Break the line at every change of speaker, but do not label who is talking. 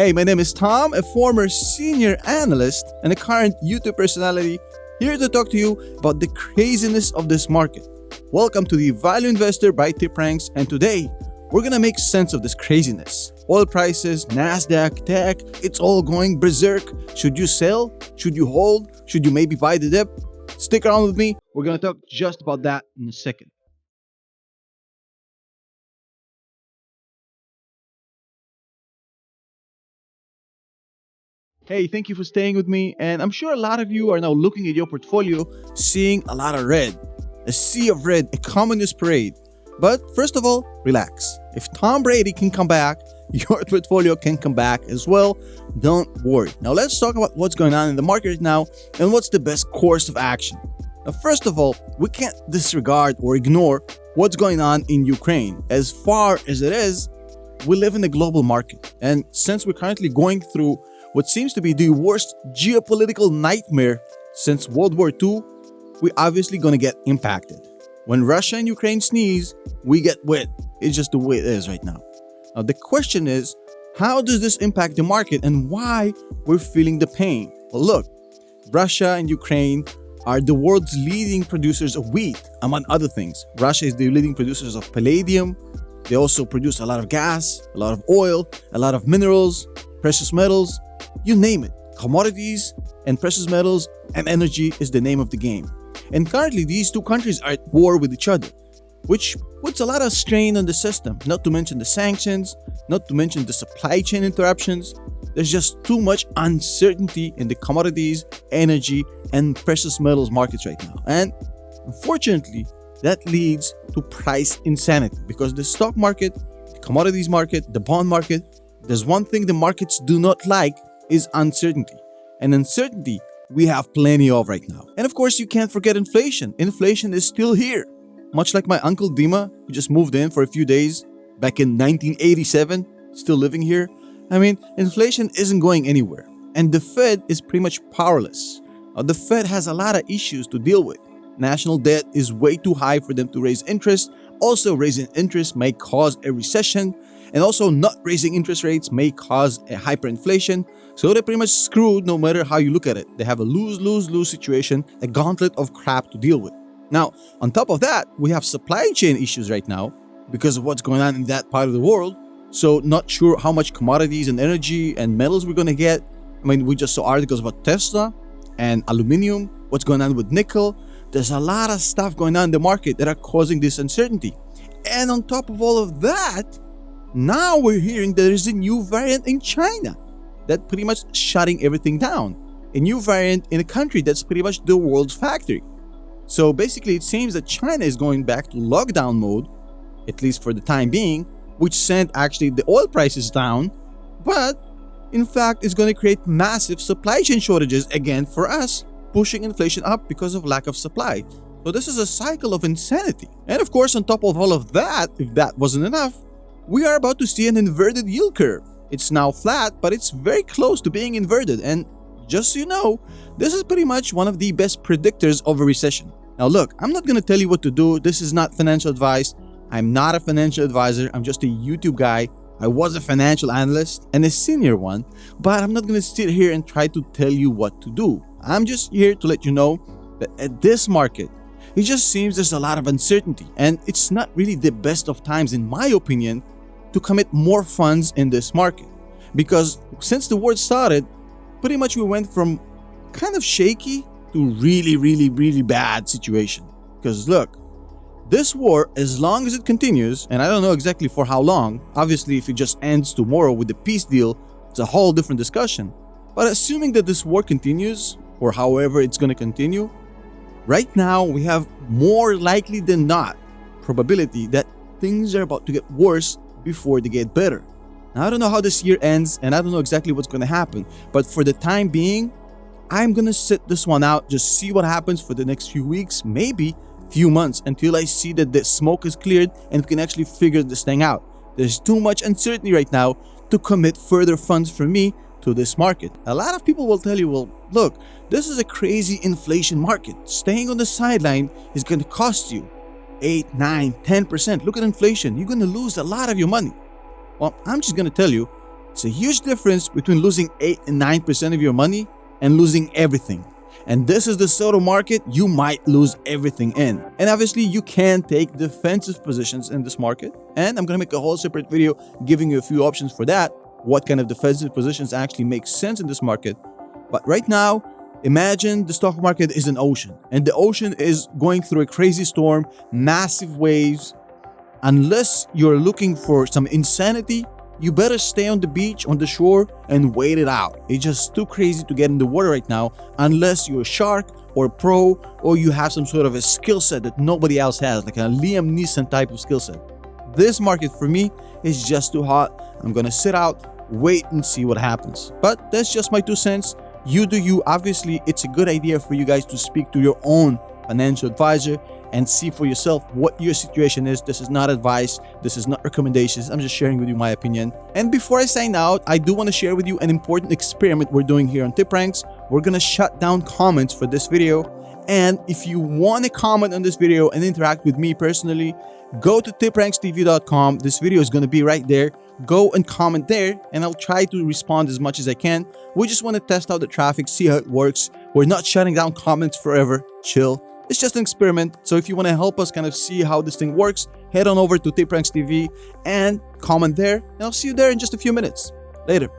Hey, my name is Tom, a former senior analyst and a current YouTube personality, here to talk to you about the craziness of this market. Welcome to the Value Investor by TipRanks, and today we're gonna make sense of this craziness. Oil prices, Nasdaq, tech, it's all going berserk. Should you sell? Should you hold? Should you maybe buy the dip? Stick around with me. We're gonna talk just about that in a second. Hey, thank you for staying with me, and I'm sure a lot of you are now looking at your portfolio, seeing a lot of red. A sea of red, a communist parade. But first of all, relax. If Tom Brady can come back, your portfolio can come back as well. Don't worry. Now let's talk about what's going on in the market right now and what's the best course of action. Now, first of all, we can't disregard or ignore what's going on in Ukraine. As far as it is, we live in a global market. And since we're currently going through what seems to be the worst geopolitical nightmare since World War II, we're obviously going to get impacted. When Russia and Ukraine sneeze, we get wet. It's just the way it is right now. Now, the question is, how does this impact the market and why we're feeling the pain? Well, look, Russia and Ukraine are the world's leading producers of wheat, among other things. Russia is the leading producers of palladium. They also produce a lot of gas, a lot of oil, a lot of minerals, precious metals, you name it. Commodities and precious metals and energy is the name of the game. And currently, these two countries are at war with each other, which puts a lot of strain on the system, not to mention the sanctions, not to mention the supply chain interruptions. There's just too much uncertainty in the commodities, energy, and precious metals markets right now. And unfortunately, that leads to price insanity because the stock market, the commodities market, the bond market, there's one thing the markets do not like is uncertainty. And uncertainty we have plenty of right now. And of course, you can't forget inflation. Inflation is still here. Much like my uncle Dima, who just moved in for a few days back in 1987, still living here. I mean, inflation isn't going anywhere. And the Fed is pretty much powerless. The Fed has a lot of issues to deal with. National debt is way too high for them to raise interest. Also, raising interest may cause a recession. And also, not raising interest rates may cause a hyperinflation. So they're pretty much screwed no matter how you look at it. They have a lose-lose-lose situation, a gauntlet of crap to deal with. Now, on top of that, we have supply chain issues right now because of what's going on in that part of the world. So not sure how much commodities and energy and metals we're going to get. I mean, we just saw articles about Tesla and aluminum, what's going on with nickel. There's a lot of stuff going on in the market that are causing this uncertainty. And on top of all of that, now we're hearing there is a new variant in China that pretty much shutting everything down. A new variant in a country that's pretty much the world's factory. So basically, it seems that China is going back to lockdown mode, at least for the time being, which sent actually the oil prices down, but in fact, it's going to create massive supply chain shortages again for us, pushing inflation up because of lack of supply. So this is a cycle of insanity. And of course, on top of all of that, if that wasn't enough, we are about to see an inverted yield curve. It's now flat, but it's very close to being inverted. And just so you know, this is pretty much one of the best predictors of a recession. Now look, I'm not going to tell you what to do. This is not financial advice. I'm not a financial advisor. I'm just a YouTube guy. I was a financial analyst and a senior one, but I'm not going to sit here and try to tell you what to do. I'm just here to let you know that at this market, it just seems there's a lot of uncertainty, and it's not really the best of times, in my opinion, to commit more funds in this market. Because since the war started, pretty much we went from kind of shaky to really bad situation. Because look, this war, as long as it continues, and I don't know exactly for how long, obviously if it just ends tomorrow with the peace deal, it's a whole different discussion. But assuming that this war continues, or however it's going to continue, right now we have more likely than not probability that things are about to get worse before they get better. Now, I don't know how this year ends, and I don't know exactly what's going to happen, but for the time being, I'm going to sit this one out, just see what happens for the next few weeks, maybe few months, until I see that the smoke is cleared and we can actually figure this thing out. There's too much uncertainty right now to commit further funds from me to this market. A lot of people will tell you, well, look, this is a crazy inflation market. Staying on the sideline is going to cost you 8, 9, 10%. Look at inflation. You're going to lose a lot of your money. Well, I'm just going to tell you, It's a huge difference between losing 8 and 9% of your money and losing everything. And this is the sort of market you might lose everything in. And obviously, you can take defensive positions in this market. And I'm going to make a whole separate video giving you a few options for that. What kind of defensive positions actually make sense in this market. But right now, imagine the stock market is an ocean. And the ocean is going through a crazy storm, massive waves. Unless you're looking for some insanity, you better stay on the beach, on the shore, and wait it out. It's just too crazy to get in the water right now unless you're a shark or a pro or you have some sort of a skill set that nobody else has, like a Liam Neeson type of skill set. This market for me is just too hot. I'm gonna sit out, wait and see what happens. But that's just my 2 cents. You do you. Obviously, it's a good idea for you guys to speak to your own financial advisor and see for yourself what your situation is. This is not advice. This is not recommendations. I'm just sharing with you my opinion. And before I sign out, I do want to share with you an important experiment we're doing here on TipRanks. We're going to shut down comments for this video. And if you want to comment on this video and interact with me personally, go to tipranksTV.com. This video is going to be right there. Go and comment there and I'll try to respond as much as I can. We just want to test out the traffic, see how it works. We're not shutting down comments forever. Chill. It's just an experiment. So if you want to help us kind of see how this thing works, head on over to TipRanks TV and comment there. And I'll see you there in just a few minutes. Later.